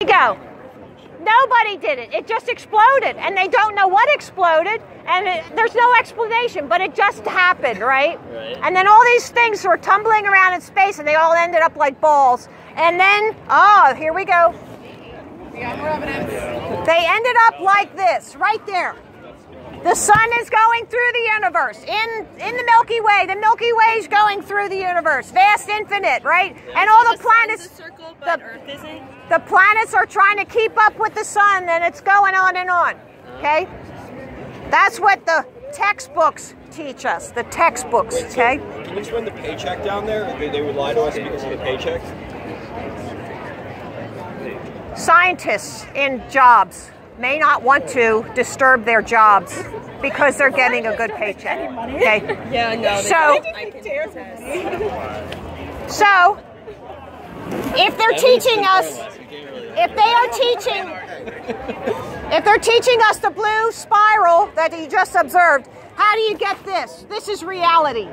Go. Nobody did it. It just exploded, and they don't know what exploded, and there's no explanation, but it just happened, right? And then all these things were tumbling around in space, and they all ended up like balls. And then, oh, here we go. We got more evidence. They ended up like this, right there. The sun is going through the universe, in the Milky Way. The Milky Way is going through the universe, vast, infinite, right? And all the planets, circle, but Earth isn't. The planets are trying to keep up with the sun, and it's going on and on, okay? That's what the textbooks teach us, the textbooks, okay? Can you explain the paycheck down there? They would lie to us because of the paycheck? Scientists in jobs may not want to disturb their jobs because they're getting a good paycheck. Okay? Yeah, no. So, if they're teaching us, if they're teaching us the blue spiral that you just observed, how do you get this? This is reality.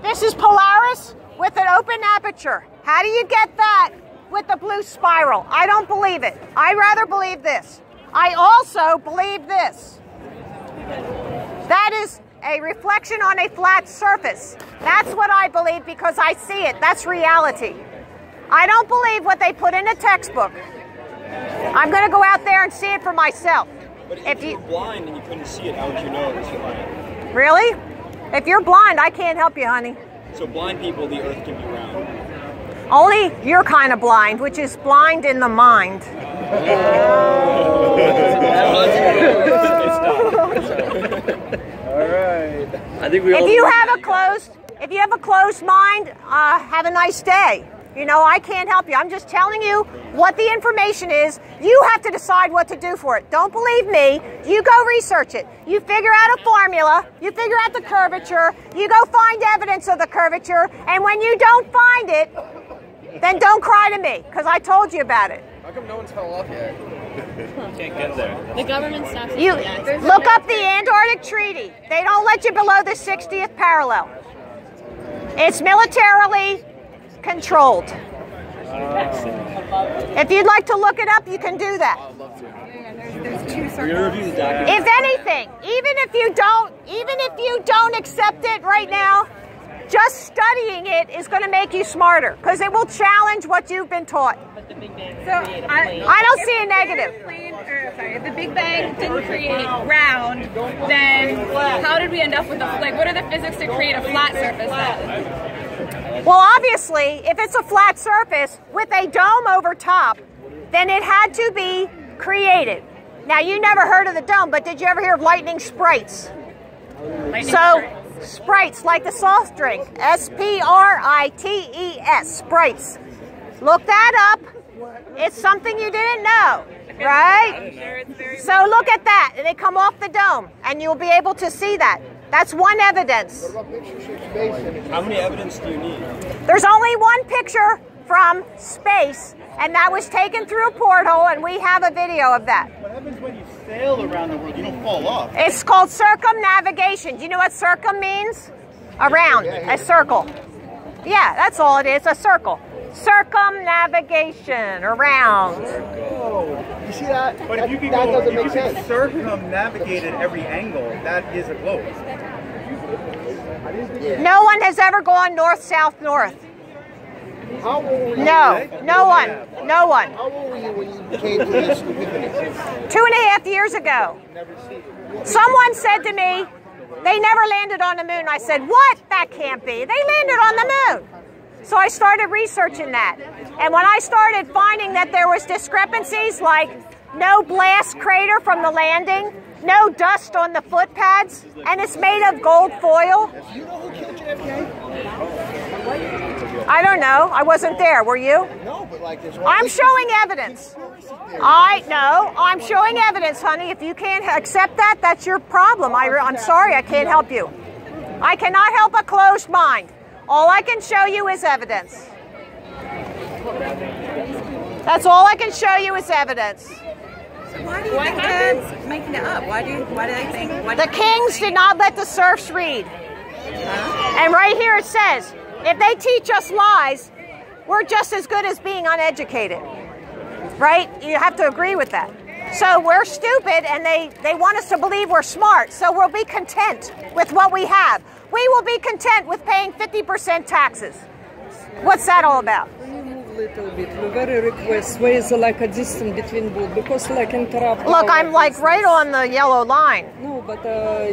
This is Polaris with an open aperture. How do you get that with the blue spiral? I don't believe it. I rather believe this. I also believe this. That is a reflection on a flat surface. That's what I believe because I see it. That's reality. I don't believe what they put in a textbook. I'm going to go out there and see it for myself. But if you're blind and you couldn't see it, how would you know it was blind? Really? If you're blind, I can't help you, honey. So blind people, the earth can be round. Only you're kind of blind, which is blind in the mind. Alright. If you have a closed mind, have a nice day. You know, I can't help you. I'm just telling you what the information is. You have to decide what to do for it. Don't believe me. You go research it. You figure out a formula. You figure out the curvature. You go find evidence of the curvature. And when you don't find it, then don't cry to me, because I told you about it. How come no one's fell off yet? Can't get there. The government stops. You look up the Antarctic Treaty. They don't let you below the 60th parallel. It's militarily controlled. If you'd like to look it up, you can do that. If anything, even if you don't accept it right now, just studying it is going to make you smarter because it will challenge what you've been taught. So I don't see a negative. If the Big Bang didn't create round, then how did we end up with what are the physics to create a flat surface then? Well, obviously, if it's a flat surface with a dome over top, then it had to be created. Now, you never heard of the dome, but did you ever hear of lightning sprites? Sprites, like the soft drink, S-P-R-I-T-E-S, sprites. Look that up. It's something you didn't know, right? So look at that. They come off the dome, and you'll be able to see that. That's one evidence. How many evidence do you need? There's only one picture from space, and that was taken through a porthole, and we have a video of that. What happens when you sail around the world? You don't fall off. It's called circumnavigation. Do you know what circum means? Around, a circle. Yeah, that's all it is, a circle. Circumnavigation, around. Oh, you see that? But if you could circumnavigate at every angle, that is a globe. No one has ever gone north, south, north. How old were you? No, no one. No one. How old were you when you came to this epiphany? 2.5 years ago. Someone said to me, they never landed on the moon. I said, what? That can't be. They landed on the moon. So I started researching that. And when I started finding that there was discrepancies like no blast crater from the landing, no dust on the footpads, and it's made of gold foil. You know who killed JFK? I don't know. I wasn't there. Were you? No, but like this. I'm showing evidence. I'm showing evidence, honey. If you can't accept that, that's your problem. I'm sorry, I can't help you. I cannot help a closed mind. All I can show you is evidence. That's all I can show you is evidence. So why do you think they're making it up? Why do they think? The kings did not let the serfs read. And right here it says, if they teach us lies, we're just as good as being uneducated. right? You have to agree with that. So we're stupid, and they want us to believe we're smart. So we'll be content with what we have. We will be content with paying 50% taxes. What's that all about? Little bit. We very request where is like a distance between both, because like interrupt. Look, I'm like right on the yellow line. No, but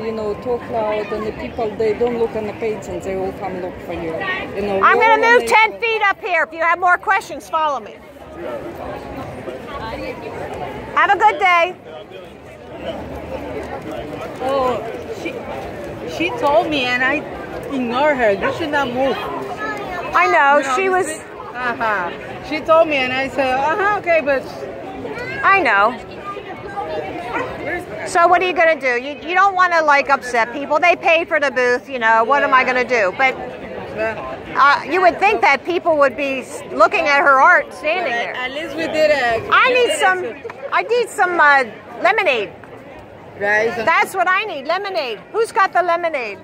you know, talk loud, and the people, they don't look on the page, and they will come look for you. You know. I'm going to move 10 feet up here. If you have more questions, follow me. Have a good day. Oh, she told me, and I ignored her. You should not move. I know, she was... She told me, and I said, okay, but... I know. So what are you going to do? You don't want to, like, upset people. They paid for the booth, you know. What am I going to do? But you would think that people would be looking at her art standing there. At least we did it. I need some lemonade. Right. That's what I need, lemonade. Who's got the lemonade?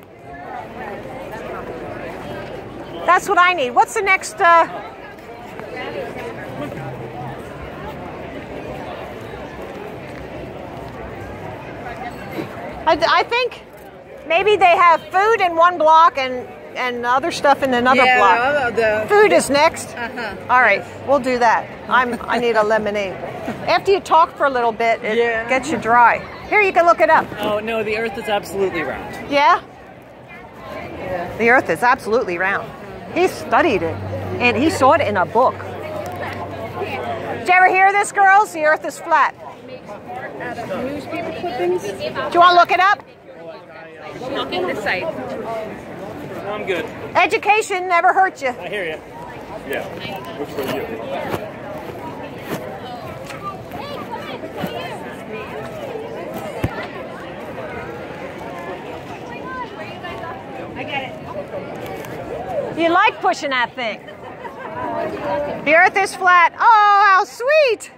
That's what I need. What's the next... I think maybe they have food in one block and other stuff in another block. Food is next. All right, we'll do that. I need a lemonade. After you talk for a little bit, it gets you dry. Here, you can look it up. Oh no, the Earth is absolutely round. Yeah? The Earth is absolutely round. He studied it, and he saw it in a book. Did you ever hear this, girls? The Earth is flat. Newspaper clippings. Do you want to look it up? Looking the site. I'm good. Education never hurt you. I hear you. Yeah. Which for you? I get it. You like pushing that thing. The Earth is flat. Oh, how sweet.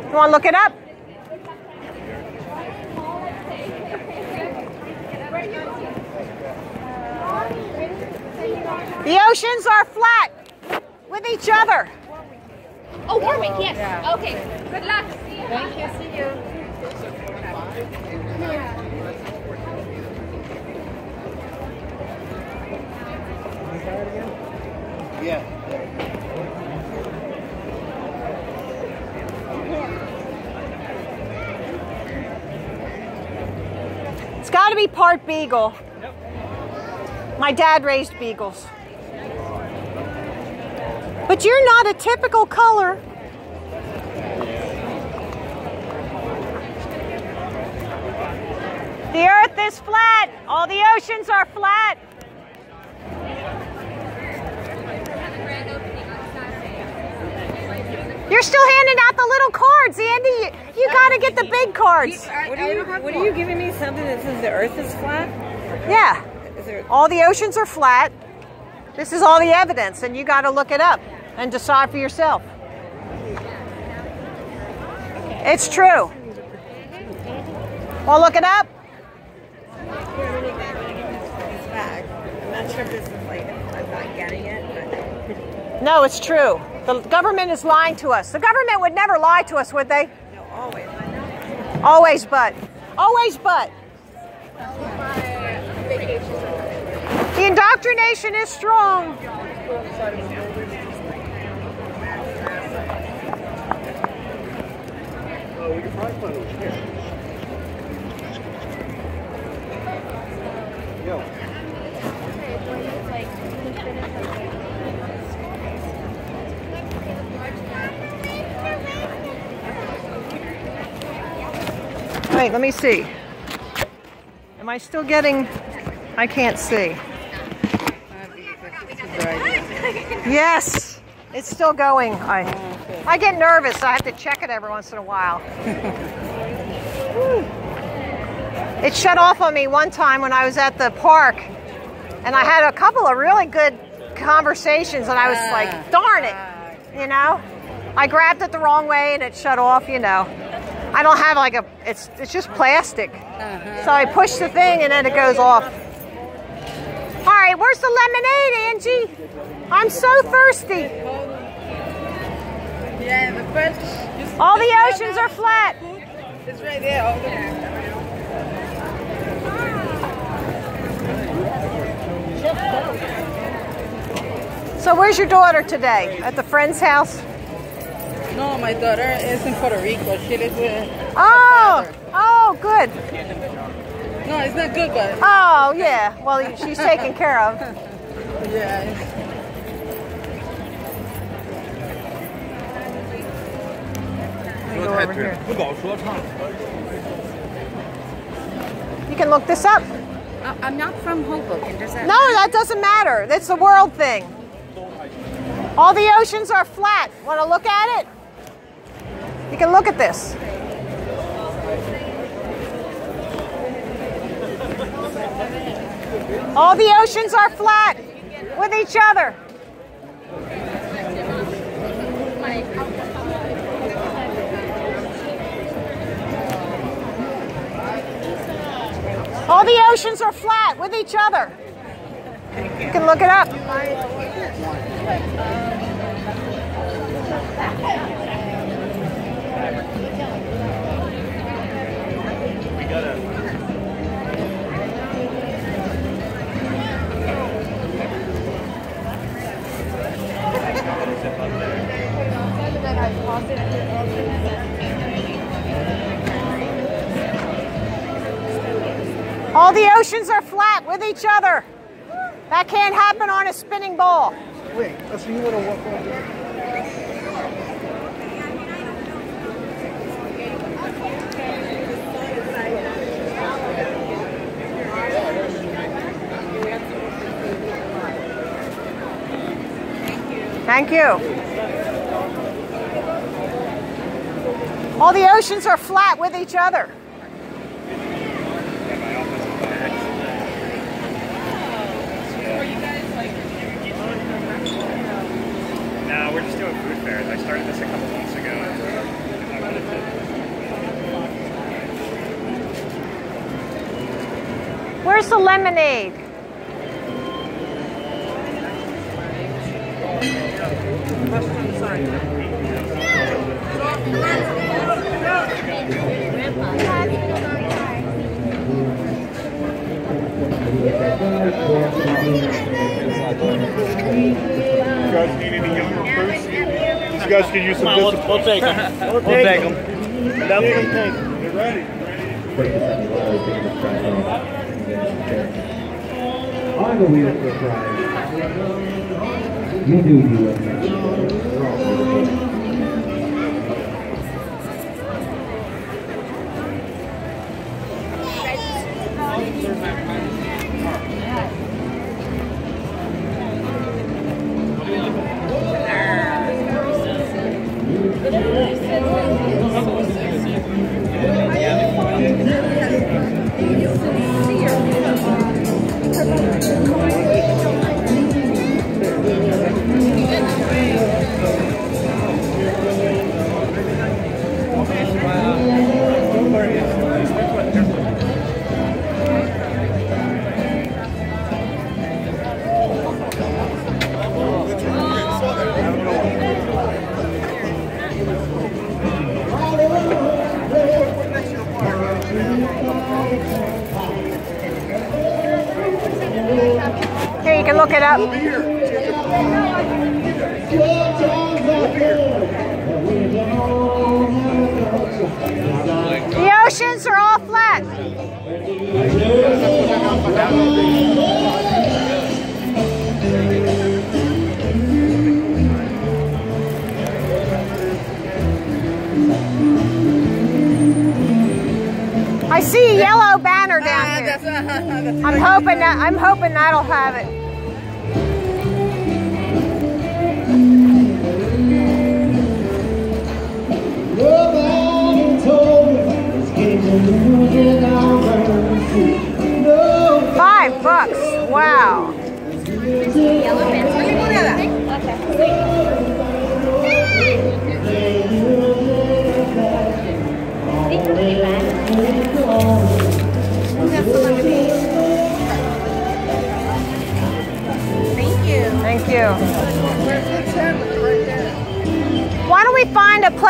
You want to look it up? The oceans are flat with each other. Oh, Warwick, yes. Yeah. Okay. Good luck. See you. Thank you. See you. Yeah. It's got to be part beagle. My dad raised beagles. But you're not a typical color. The Earth is flat. All the oceans are flat. You're still handing out the little cards, Andy. You got to get the big cards. What are you giving me? Something that says the Earth is flat? Yeah. All the oceans are flat. This is all the evidence, and you got to look it up and decide for yourself. It's true. Want to look it up? I'm not sure if this is like, I'm not getting it. But... No, it's true. The government is lying to us. The government would never lie to us, would they? No, always. Always but. Always but. The indoctrination is strong. We could probably find one here. Yo. Wait, let me see. Am I still getting... I can't see. Yes, it's still going. I get nervous. I have to check it every once in a while. It shut off on me one time when I was at the park, and I had a couple of really good conversations, and I was like, darn it, you know? I grabbed it the wrong way, and it shut off, you know. I don't have like a, it's just plastic. So I push the thing, and then it goes off. All right, where's the lemonade, Angie? I'm so thirsty. Yeah, the first. All the oceans are flat. It's right there. All the So where's your daughter today? At the friend's house? No, my daughter is in Puerto Rico. She lives with her Oh, father. oh, good. No, it's not good, but Oh, yeah. Well, she's taken care of. yeah. Let me go over here. You can look this up. I'm not from Hoboken. Does that? No, that doesn't matter. That's the world thing. All the oceans are flat. Want to look at it? You can look at this. All the oceans are flat with each other. All the oceans are flat with each other. You can look it up. All the oceans are flat with each other. That can't happen on a spinning ball. Wait, so you want to walk over? Thank you. All the oceans are flat with each other. No, we're just doing food fairs. I started this a couple months ago. Where's the lemonade? You guys need any younger fruits? You guys can use some discipline. We'll take them. We'll take them. Definitely take them. They're ready. On the wheel for prize. You do you. Here, you can look it up. The oceans are all flat. I see a yellow banner down here. I'm hoping that'll have it. $5. Wow.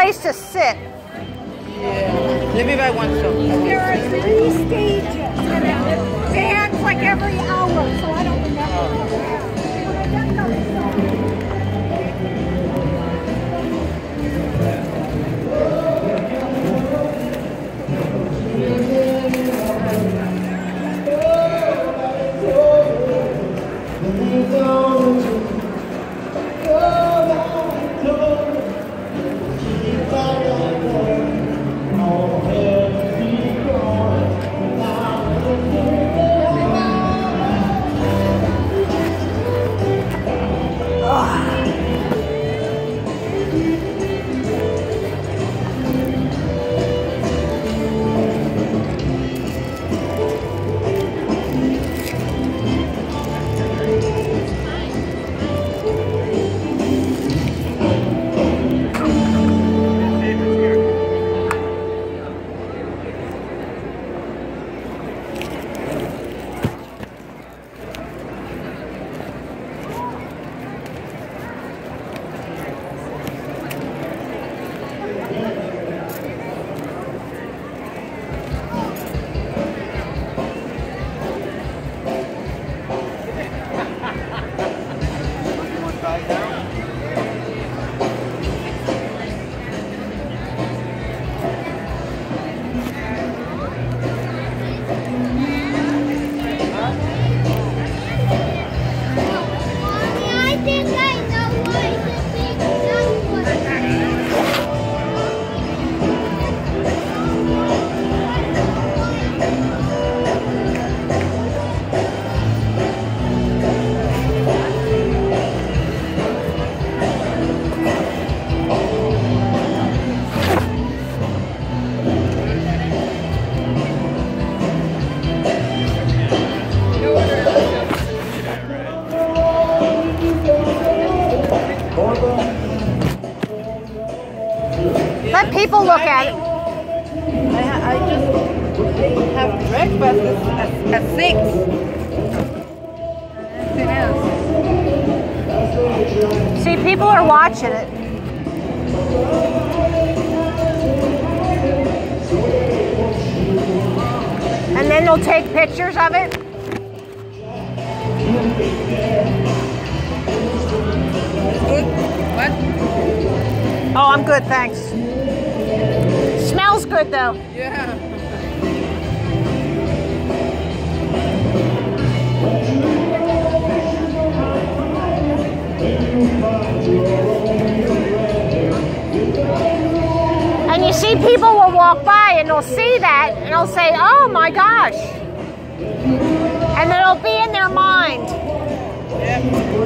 place to sit. Yeah. Let me buy one soap. There are 3 stages. Bands like every hour, so I don't remember. Let people look at it. I just have breakfast at 6. Anything else? See, people are watching it. And then they'll take pictures of it. Good. What? Oh, I'm good, thanks. Smells good though. Yeah. And you see, people will walk by and they'll see that and they'll say, oh my gosh. And then it'll be in their mind.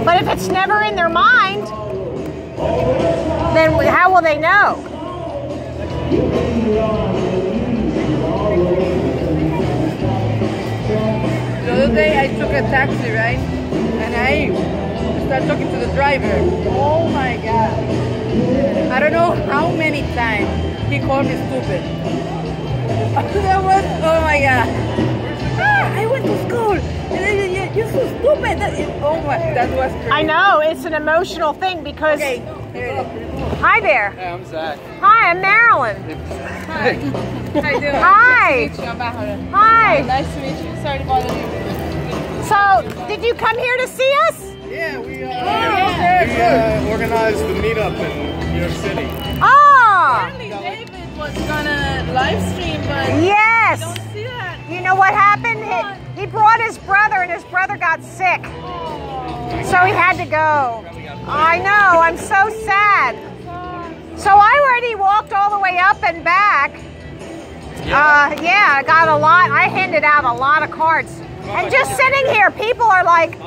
But if it's never in their mind, then how will they know? The other day I took a taxi, right? And I started talking to the driver. Oh my God. I don't know how many times he called me stupid. That was, oh my God. Ah, I went to school. And you're so stupid. Oh my, that was crazy. I know, it's an emotional thing because... Okay, here it is. Hi there. Hey, I'm Zach. Hi, I'm Marilyn. Hi. How you doing? Hi. Nice to meet you. I'm Bahara. Hi. Nice to meet you. Sorry to bother you. So, did you come here to see us? Yeah, we Organized the meetup in New York City. Ah! Apparently David was gonna live stream, but Yes! I don't see that. You know what happened? He brought his brother and his brother got sick. So he had to go. I know, I'm so sad. So I already walked all the way up and back. Yeah, I got a lot. I handed out a lot of cards. And just sitting here, people are like...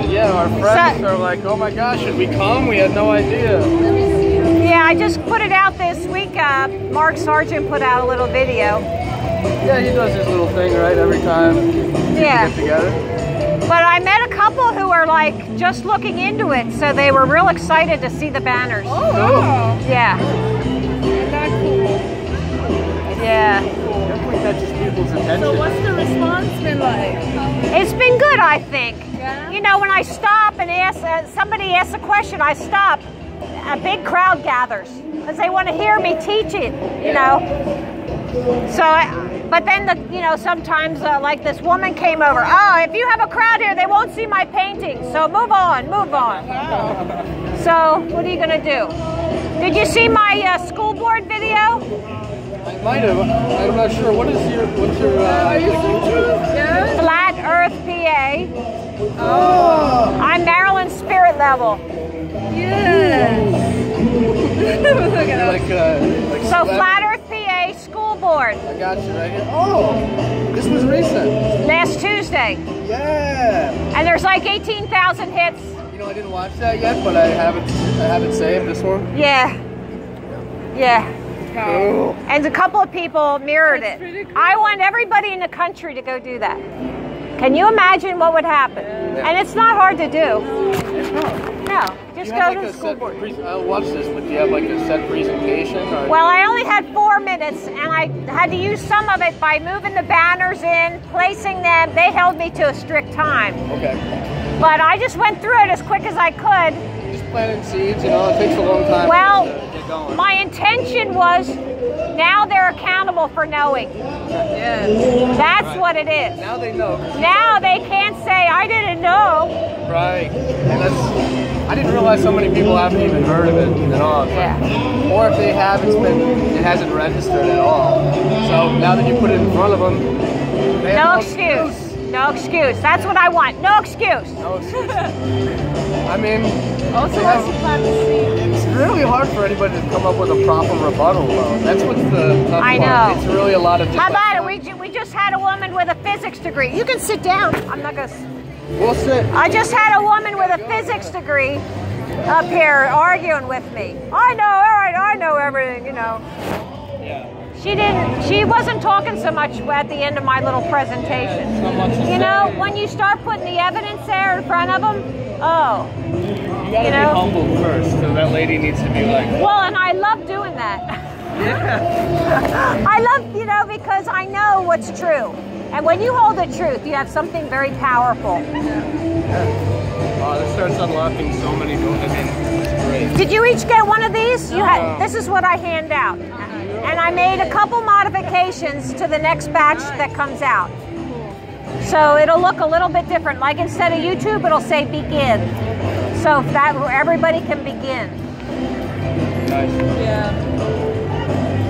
Yeah, our friends are like, oh my gosh, should we come? We had no idea. Yeah, I just put it out this week. Mark Sargent put out a little video. Yeah, he does his little thing, right, every time we get together. But I met a couple who are like just looking into it, so they were real excited to see the banners. Oh, wow. Yeah. Isn't that cool? Yeah. Definitely catches people's attention. So what's the response been like? It's been good, I think. you know, when I stop and ask, somebody asks a question, I stop, a big crowd gathers because they want to hear me teach it, you know. So, but then, you know, sometimes like this woman came over. Oh, if you have a crowd here, they won't see my painting. So move on, move on. So what are you going to do? Did you see my school board video? I might have. I'm not sure. What's your yeah. Flat Earth PA. Oh. I'm Marilyn Spirit Level. Yes. So Flat Earth PA school board. I got you right here. Oh, this was recent. Last Tuesday. Yeah. And there's like 18,000 hits. You know, I didn't watch that yet, but I haven't saved this one. Yeah. Yeah. Cool. And a couple of people mirrored it. Cool. I want everybody in the country to go do that. Can you imagine what would happen? Yeah. And it's not hard to do. No, just go to the school board. I'll watch this, but do you have like a set presentation? Or well, I only had 4 minutes, and I had to use some of it by moving the banners in, placing them. They held me to a strict time. Okay. But I just went through it as quick as I could. Just planting seeds, you know, it takes a long time. Well, to get going. My intention was, now they're accountable for knowing. Yes. That's what it is. Now they know. Now they can't say, I didn't know. Right. And I didn't realize so many people haven't even heard of it at all. Yeah. Or if they have, it hasn't registered at all. So now that you put it in front of them, they no have excuse. No excuse. That's what I want. No excuse. No excuse. I mean, also, it's really hard for anybody to come up with a proper rebuttal, though. That's what's the tough I part. know. It's really a lot of. How about it? We just had a woman with a physics degree. You can sit down. I'm not gonna. We'll sit. I just had a woman with a physics degree up here arguing with me. I know, all right, I know everything, you know. Yeah. She wasn't talking so much at the end of my little presentation. You know, when you start putting the evidence there in front of them, oh. You gotta be humble first, so that lady needs to be like. Well, and I love doing that. Yeah. I love, you know, because I know what's true. And when you hold the truth, you have something very powerful. Oh, this starts unlocking so many doors. I mean, it's great. Did you each get one of these? You had. This is what I hand out. And I made a couple modifications to the next batch that comes out. So it'll look a little bit different. Like instead of YouTube, it'll say begin. So that everybody can begin. Nice. Yeah.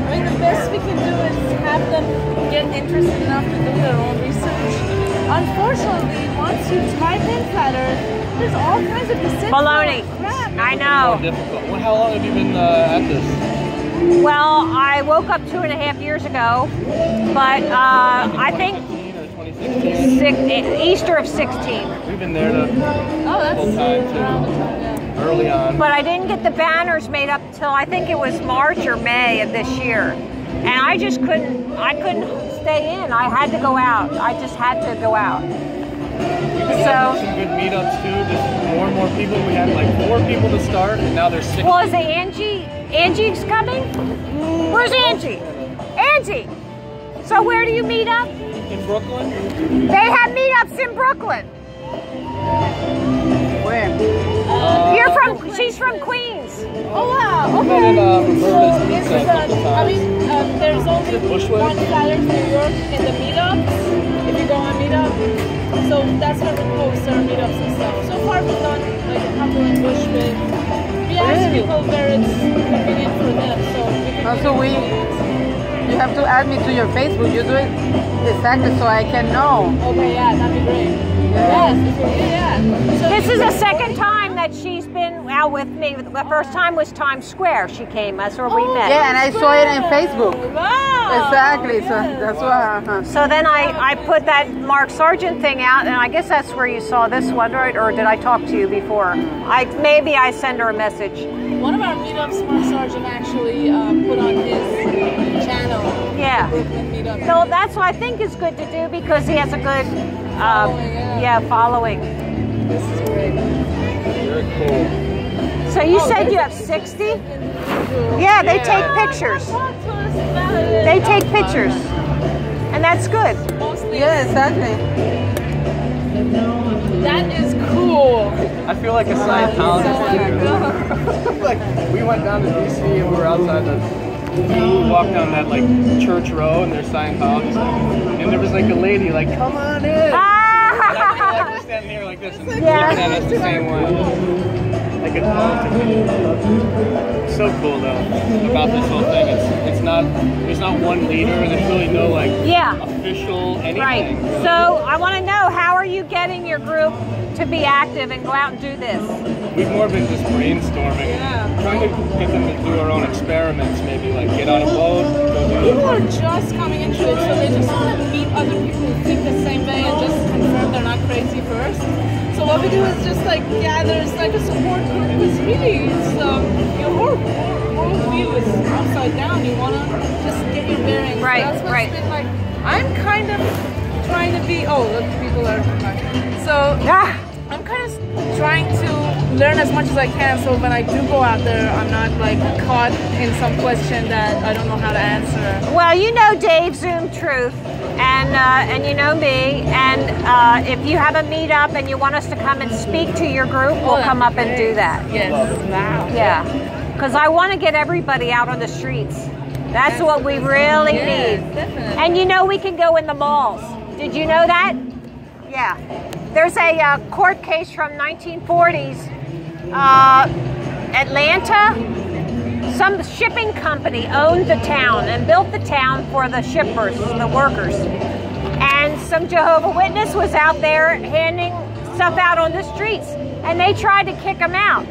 I mean, the best we can do is have them get interested enough to do their own research. Unfortunately, once you type in flat Earth, there's all kinds of baloney. I know. More difficult. Well, how long have you been at this? Well, I woke up 2.5 years ago, but I think 2016? Easter of 16. We've been there the whole time too. Early on. But I didn't get the banners made up till I think it was March or May of this year. And I just couldn't stay in. I had to go out. I just had to go out. We've been having some good meetups too. Just more and more people. We had like 4 people to start, and now there's 6. Well, is it Angie's coming? Where's Angie? Angie! So where do you meet up? In Brooklyn? They have meetups in Brooklyn. Where? She's from Queens. Oh wow, okay. And Roberta's So, pizza a couple times. I mean, there's only one Flat Earth New York in the meetups, if you go on meetup. So that's where we post our meetups and stuff. So far we've done like a couple in Bushwick. We ask people where it's convenient for them, so we can Also, you have to add me to your Facebook. You do it exactly so I can know. Okay, yeah, that'd be great. Yes, yeah. So This is the second time that she's been out with me. The first time was Times Square. She came. That's where we met. Yeah, and I saw it on Facebook. Wow. Exactly. So that's why. So then I put that Mark Sargent thing out, and I guess that's where you saw this one, right? Or did I talk to you before? Maybe I send her a message. One of our meetups, Mark Sargent actually put on his channel. Yeah. Brooklyn meetup. So that's what I think is good to do because he has a good following. This is great. Very cool. So you said you have 60? Yeah, they take pictures. They take pictures. And that's good. Yeah, exactly. That is cool. I feel like a Scientologist. Like, we went down to DC and we were outside we walked down that like church row and there's Scientologists. And there was like a lady like, come on in. And I was standing here like this and looking at us the same way. Like it's so cool though about this whole thing. It's not, there's not one leader. There's really no like official anything. Right. So I want to know, how are you getting your group to be active and go out and do this? We've more been just brainstorming, trying to get them to do our own experiments. Maybe like get on a boat. People are just coming into it, so they just want to meet other people who think the same way and just confirm they're not crazy first. So what we do is just like gather, it's like a support group. It's really, your whole view is upside down. You want to just get your bearings. Right, so that's what's been like, I'm kind of trying to be, look, people are, so I'm kind of trying to learn as much as I can, so when I do go out there, I'm not like caught in some question that I don't know how to answer. Well, you know Dave Zoom Truth, and you know me, and if you have a meetup and you want us to come and speak to your group, we'll come up and do that. Yes. Wow. Yeah, because I want to get everybody out on the streets. That's what we really need. Definitely. And you know we can go in the malls. Did you know that? Yeah. There's a court case from 1940s, Atlanta. Some shipping company owned the town and built the town for the shippers, the workers. And some Jehovah's Witness was out there handing stuff out on the streets, and they tried to kick them out.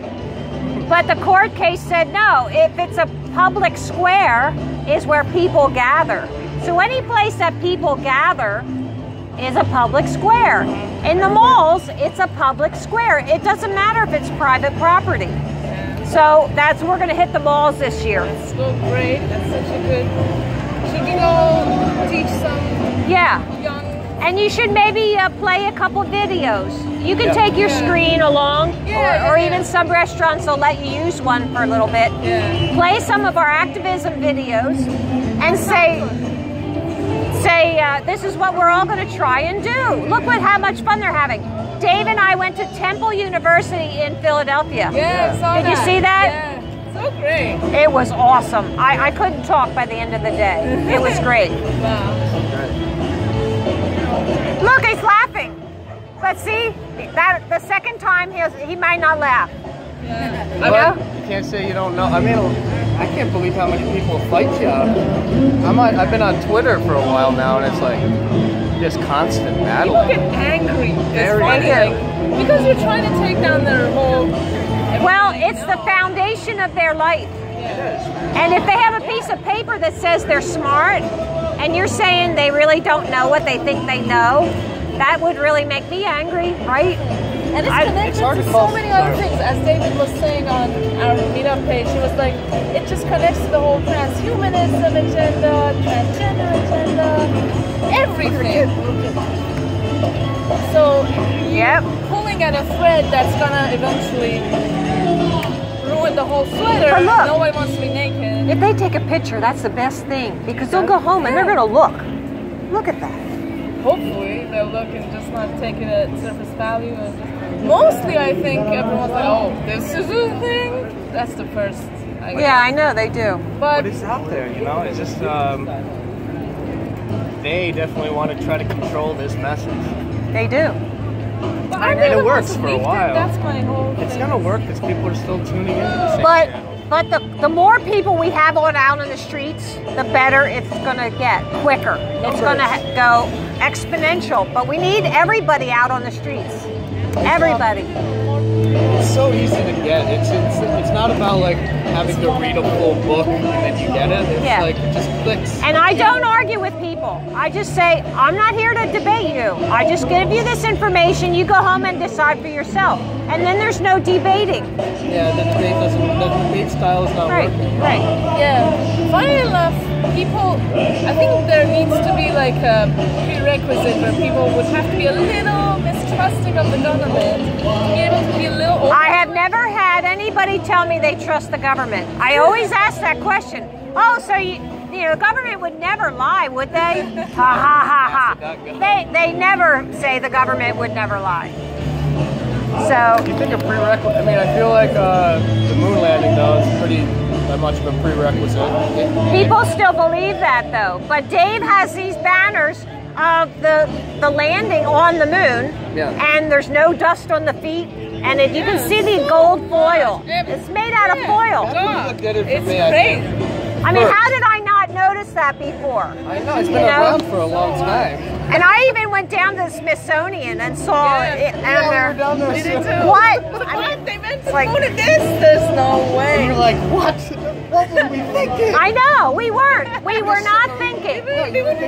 But the court case said no, if it's a public square is where people gather. So any place that people gather is a public square. In the malls, it's a public square. It doesn't matter if it's private property. So that's, we're gonna hit the malls this year. That's so great, that's such a good, should we go teach some young? And you should maybe play a couple videos. You can take your screen along, or even some restaurants will let you use one for a little bit. Play some of our activism videos and say, this is what we're all going to try and do. Look how much fun they're having. Dave and I went to Temple University in Philadelphia. Yeah, I saw that. Did you see that? Yeah, so great. It was awesome. I couldn't talk by the end of the day. It was great. Wow. Look, he's laughing. But see, that the second time he might not laugh. Yeah. You know? You can't say you don't know. I mean, I can't believe how many people fight you. I've been on Twitter for a while now, and it's like just constant battle. People get angry. It's funny, like, because you're trying to take down their whole. Well, it's the foundation of their life. And if they have a piece of paper that says they're smart, and you're saying they really don't know what they think they know, that would really make me angry, right? And it's connected to so many other things. As David was saying on our meetup page, he was like, it just connects to the whole transhumanism agenda, transgender agenda, everything. So, pulling at a thread that's gonna eventually ruin the whole sweater. But look, nobody wants to be naked. If they take a picture, that's the best thing, because they'll go home and they're gonna look. Look at that. Hopefully they'll look and just not take it at surface value. And mostly I think everyone's like, oh, this is a thing? That's the first, I guess. Yeah, I know, they do. But it's out there, you know? It's just, they definitely want to try to control this message. They do. And it works for a while. That's my whole thing. It's going to work because people are still tuning in to the same channel. But the more people we have out on the streets, the better it's going to get, quicker. It's going to go exponential. But we need everybody out on the streets. Everybody. It's so easy to get. It's not about like having to read a full book and then you get it. It's like it just clicks. And I don't argue with people. I just say, I'm not here to debate you. I just give you this information. You go home and decide for yourself. And then there's no debating. Yeah, the debate style is not working. Right. Yeah. Funny enough, people, I think there needs to be like a prerequisite where people would have to be a little mistrusting of the government, be able to be a little open. I have never had anybody tell me they trust the government. I always ask that question. Oh, so you know, the government would never lie, would they? Ha ha ha ha. They never say the government would never lie. So. Do you think a prerequisite? I mean, I feel like the moon landing though is pretty much of a prerequisite. People still believe that though. But Dave has these banners of the landing on the moon, and there's no dust on the feet, and you can see the gold foil. It's made out of foil. It's great. I mean, how did I not notice that before? I know, it's been around for a long time. And I even went down to the Smithsonian and saw it. And we're down there. We did too. What? I mean, they meant to go to this. There's no way. You're like, what? What were we thinking? I know, we weren't. We were not thinking. They would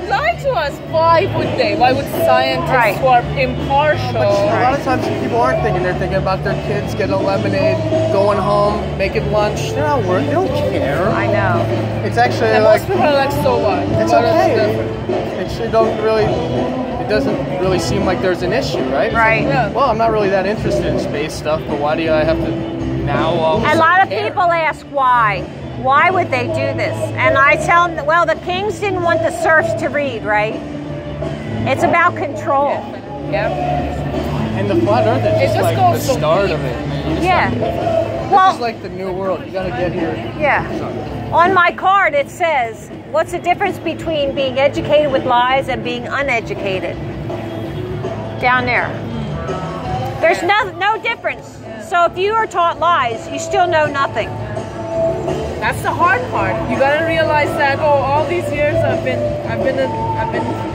lie to us. Why would they? Why would scientists who are impartial? But a lot of times people aren't thinking. They're thinking about their kids getting a lemonade, going home, making lunch. They're not worried. They don't care. I know. It's actually and like... most people are like, so what? It's okay. It doesn't really seem like there's an issue, right? Right. Yeah. Well, I'm not really that interested in space stuff, but why do I have to now all of a A sudden lot of care? people ask why. Why would they do this? And I tell them, well, the kings didn't want the serfs to read, right? It's about control. Yeah. And the flat Earth is just like the so start deep. of it, man. Well, this is like the new world. You gotta get here. Yeah. On my card it says, what's the difference between being educated with lies and being uneducated? Down there. There's no difference. So if you are taught lies, you still know nothing. That's the hard part. You gotta realize that all these years I've been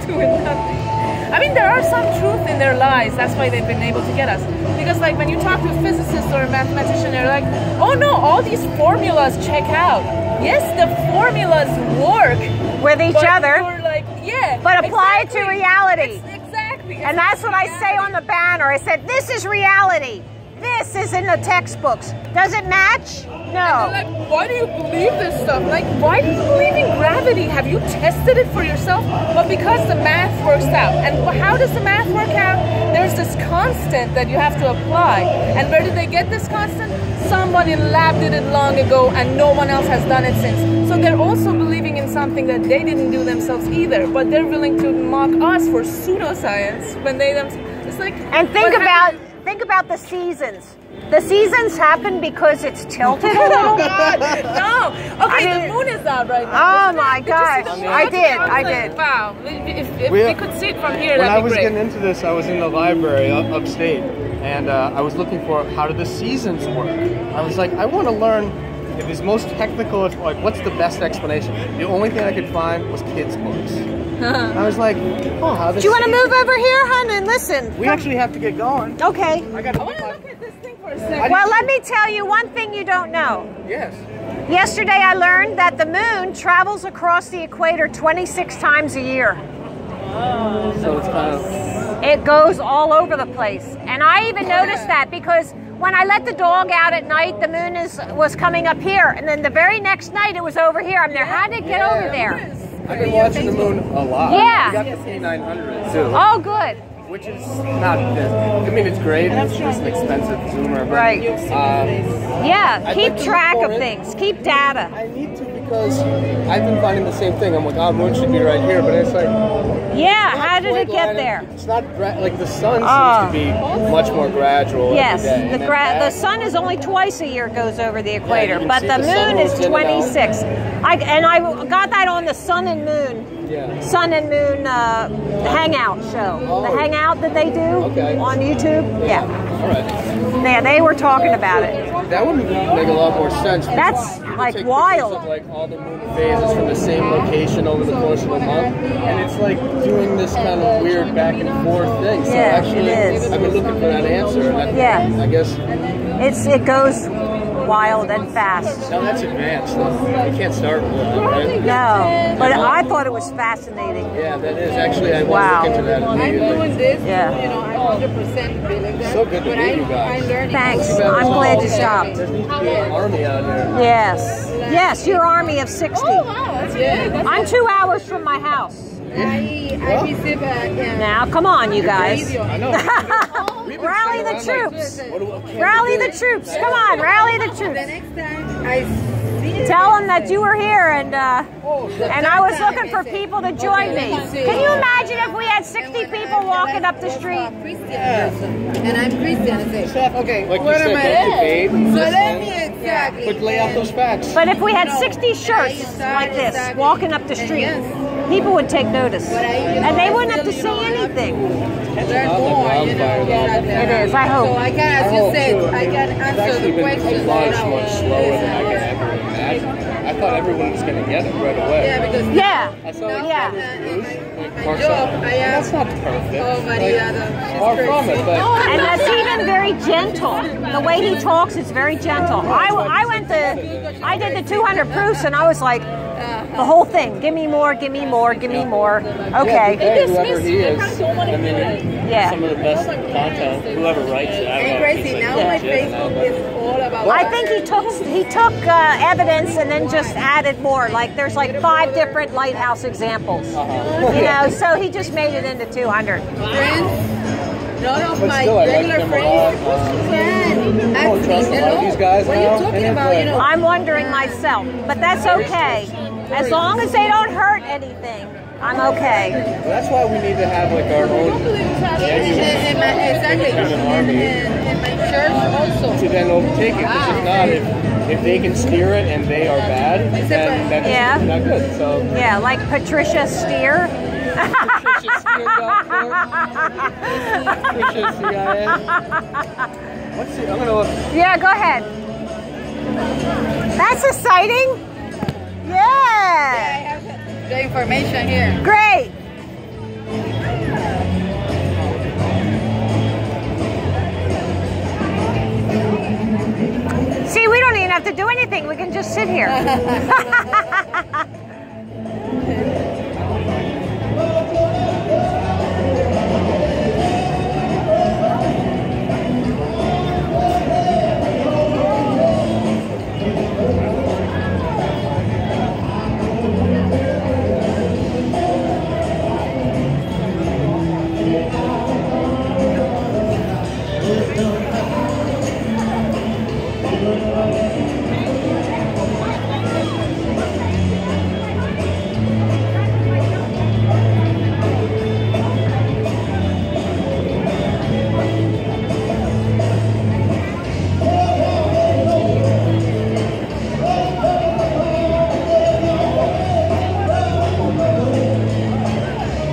doing nothing. I mean, there are some truth in their lies. That's why they've been able to get us. Because like when you talk to a physicist or a mathematician, they're like, oh no, all these formulas check out. Yes, the formulas work with each other. You're like, yeah, but apply it to reality. Exactly. And that's what I say on the banner. I said, this is reality. This is in the textbooks. Does it match? No. And they're like, why do you believe this stuff? Like, why do you believe in gravity? Have you tested it for yourself? Well, because the math works out. And how does the math work out? There's this constant that you have to apply. And where did they get this constant? Somebody in the lab did it long ago, and no one else has done it since. So they're also believing in something that they didn't do themselves either. But they're willing to mock us for pseudoscience when they themselves. It's like. And think about the seasons. The seasons happen because it's tilted a little. No. Okay, the moon is out right now. Oh my gosh. I did. Wow. If we could see it from here, that'd be great. When I was getting into this, I was in the library upstate, and I was looking for how do the seasons work. I was like, I want to learn if it's most technical, like what's the best explanation. The only thing I could find was kids' books. I was like, oh, how do you want to move over here, hon, and listen? We actually have to get going. Okay. I want to look at this thing for a second. Well, let me tell you one thing you don't know. Yes. Yesterday I learned that the moon travels across the equator 26 times a year. So it's kind of... It goes all over the place. And I even noticed that because when I let the dog out at night, the moon was coming up here. And then the very next night, it was over here. I'm there. How did it get over there? I've been watching the moon a lot. Yeah. We got the P900 too. Oh, good. Which is not, I mean, it's great. It's just an expensive zoomer. But, right. Yeah, keep track of things. Keep data. I need to because I've been finding the same thing. I'm like, oh, moon should be right here. But it's like... Yeah, how did it get there? It's not, like the sun seems to be much more gradual. Yes, every day. the sun is only twice a year goes over the equator, but the moon is 26. I got that on the Sun and Moon. Yeah. Sun and Moon Hangout show. The Hangout that they do on YouTube. Yeah. All right. Yeah, they were talking about it. That would make a lot more sense. That's like wild. Of, like all the moon phases from the same location over the course of a month, and it's like doing this kind of weird back and forth thing. So actually, it is. I've been looking for that answer. And I guess it goes wild and fast. Now that's advanced. You can't start with it, right? No, but I thought it was fascinating. Yeah, that is. Actually, I want to look into that immediately. I'm doing this, yeah. You know, I'm 100% believe that. So good to meet you guys. Thanks. I'm glad you stopped. There needs to be an army out there. Yes. Yes, your army of 60. Oh, wow, that's good. I'm 2 hours from my house. I receive now, come on, you guys. I know. Rally the troops. Rally the troops. Come on, rally the troops. The next time I Tell them that you were here and I was looking for people to join me. Can you imagine if we had 60 people walking up the street? And I'm Christian. Okay, Like you what said, am I? don't debate. So let me exactly. But lay out those facts. But if we had 60 shirts like this walking up the street, people would take notice. And they wouldn't have to say anything. Learn more, you know. It is, I hope. So I can, as you said, I can answer the questions. Much slower than I could ever imagine. I thought everyone was going to get it right away. Yeah, because I saw now yeah. my job, I am. That's not perfect. Oh, Maria, she's far crazy. from it, but And that's even very gentle. The way he talks is very gentle. I did the 200 proofs and I was like, the whole thing. Give me more, give me more, give me more. Okay. whoever he is, I mean, Yeah. some of the best content, whoever writes it. I don't know if Crazy. he's, Now like, my legit or not, Facebook but- is all about. I think he took evidence and then just added more. Like there's like 5 different lighthouse examples. You know, so he just made it into 200. Friends, none of But my still, I like regular them a friends. lot. I don't trust a lot of these guys What are now, you and talking it's about? like- You know. I'm wondering myself, but that's okay. As long as they don't hurt anything, I'm okay. Well, that's why we need to have like our own genuine Exactly. army In my church also. to then overtake it. Because if not, if they can steer it and they are bad, then that's Yeah. not good. So Yeah, like Patricia Steer. Patricia Steer got Patricia CIA. Let's see. I'm gonna. Yeah, go ahead. That's exciting. Yeah. I have the information here. Great. See, we don't even have to do anything. We can just sit here.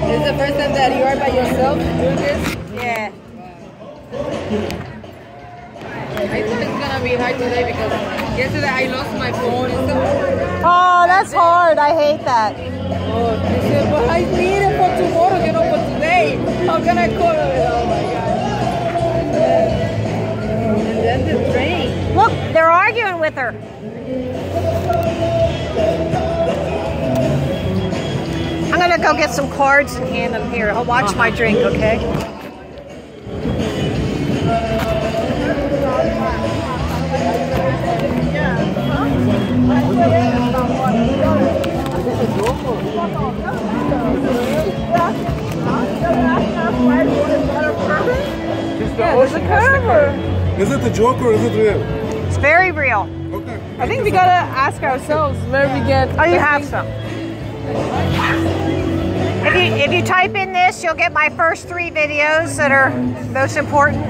This is the first time that you are by yourself doing this? Yeah. I think it's gonna be hard today because yesterday I lost my phone and stuff. Oh, that's hard. I hate that. Oh, I said, but I need it for tomorrow, you know, for today. How can I call it? Oh my God. And then the train. Look, they're arguing with her. I'm gonna go get some cards and hand them here. I'll watch my drink, okay? Is it a joke or is it real? It's very real. Okay. I think we gotta ask ourselves where we get. Oh, you have some. If you type in this, you'll get my first 3 videos that are most important.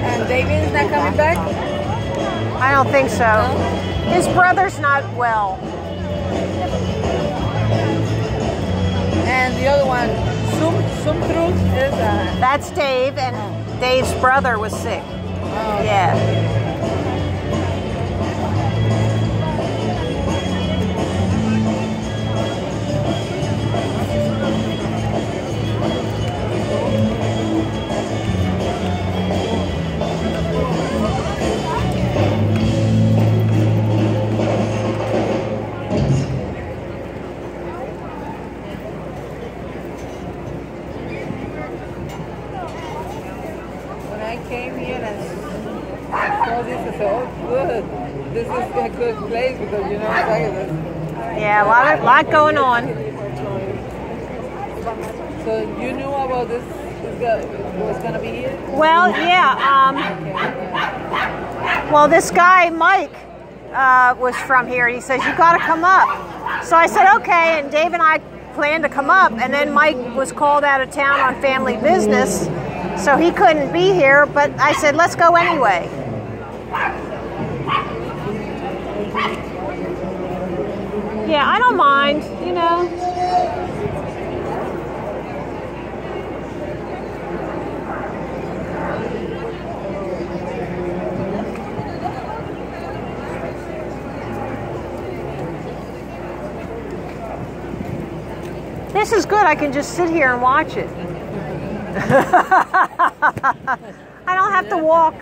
And David is not coming back? I don't think so. His brother's not well. And the other one, Some Truth is That's Dave, and Dave's brother was sick. Yeah. when I came here and So this is all good. This is a good place because you know exactly. Yeah, a lot going on. So you knew about this guy was gonna be here? Well, yeah. Well, this guy Mike was from here, and he says you got to come up. So I said okay, and Dave and I planned to come up, and then Mike was called out of town on family business, so he couldn't be here. But I said let's go anyway. Yeah, I don't mind, you know. This is good. I can just sit here and watch it. I don't have to walk.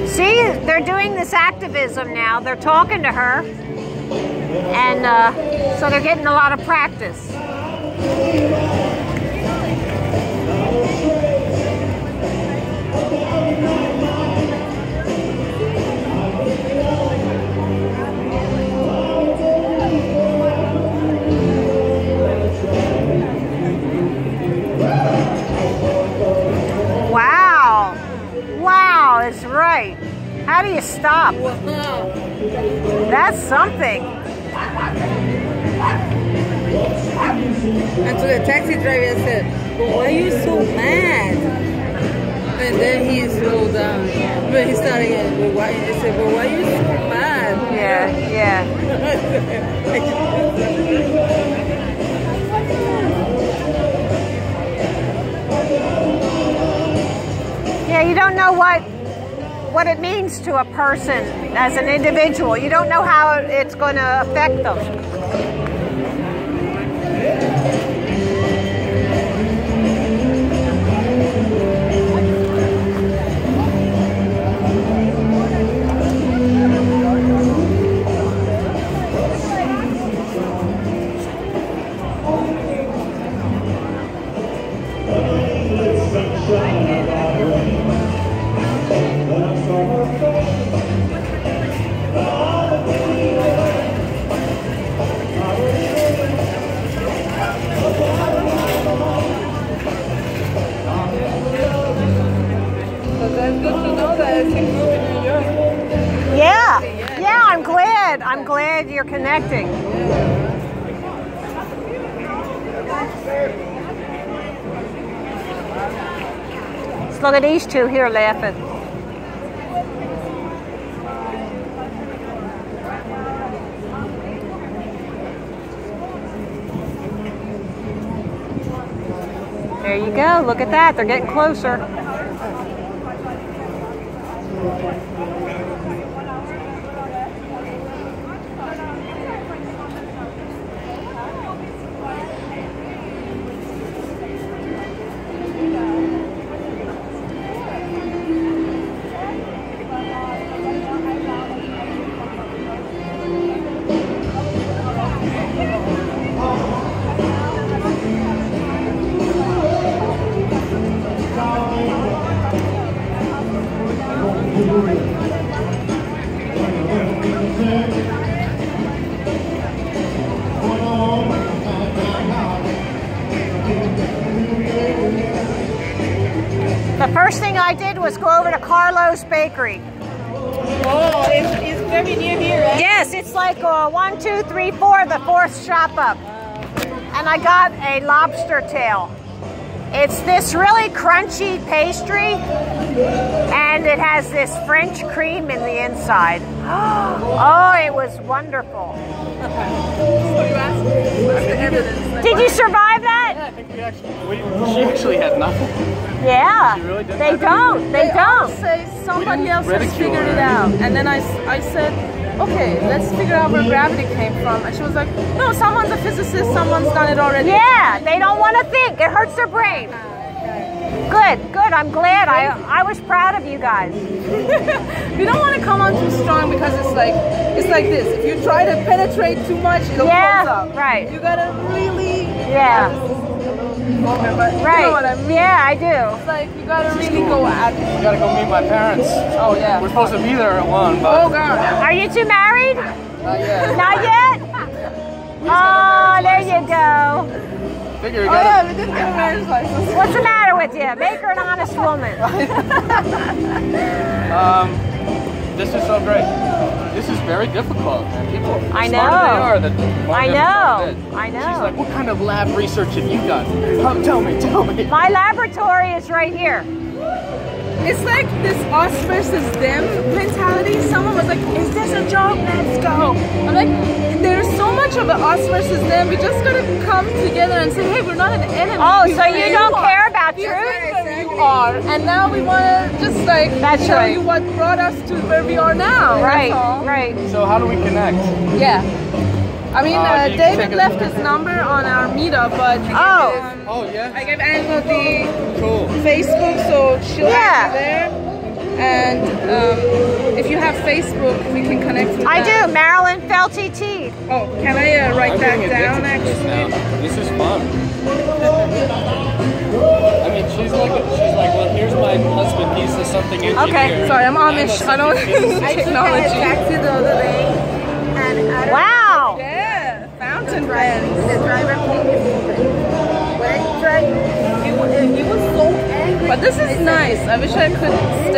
See, they're doing this activism now. They're talking to her. And so they're getting a lot of practice. Wow. Wow, it's right. How do you stop? That's something. And to the taxi driver I said, but why are you so mad? And then he slowed down. But he started again, but why? I said, but why are you so mad? Yeah, yeah. Yeah, you don't know what it means to a person as an individual. You don't know how it's going to affect them. I'm glad you're connecting. Let's look at these two here laughing. There you go. Look at that. They're getting closer. The first thing I did was go over to Carlo's Bakery. Oh, it's very near here, right? Yes, it's like 1, 2, 3, 4, the fourth shop up. And I got a lobster tail. It's this really crunchy pastry, and it has this French cream in the inside. Oh, it was wonderful. Did you survive that? Yeah, I think she actually had nothing. Yeah, She really didn't they have don't. They They all don't. say somebody else has ridicule figured her. it out. And then I said, okay, let's figure out where gravity came from. And she was like, no, someone's a physicist, someone's done it already. Yeah, they don't want to think. It hurts their brain. Good, good. I'm glad. I was proud of you guys. You don't want to come on too strong because it's like this. If you try to penetrate too much, it'll close up. Right. You gotta really. Yeah. Moment, but right. You know what I mean? Yeah, I do. It's like you gotta really go at it. You gotta go meet my parents. Oh yeah. We're supposed to be there at 1, but. Oh god. Are you two married? Not yet. Not yet? Oh, there you go. Figure you Oh gotta. yeah, we didn't get a marriage license. What's the matter with you? Make her an honest woman. This is so great. This is very difficult, man. People, the I know. smarter they are, the more I difficult know. it is. I know. She's like, what kind of lab research have you done? Oh, tell me. My laboratory is right here. It's like this us versus them mentality. Someone was like, is this a joke? Let's go. I'm like, there's so much of the us versus them. We just gotta come together and say, hey, we're not an enemy. Oh, so you don't care about truth? You are. And now we wanna just like show you what brought us to where we are now. Right, That's all. right. So how do we connect? Yeah. I mean, David left his number on our meetup, but Oh yeah. I gave Angela the Cool. Facebook, so she'll add you there. And if you have Facebook, we can connect with I that. do. Marilyn Felty. Oh, can I write that down actually? This is fun. I mean, she's like, well, here's my husband. He's a something engineer. Okay, sorry, I'm Amish. I don't technology. I took a taxi the other day, and Wow. Yeah, fountain pens. the driver pulled me over. When I tried, he was so angry. But this is nice. I wish I could stay.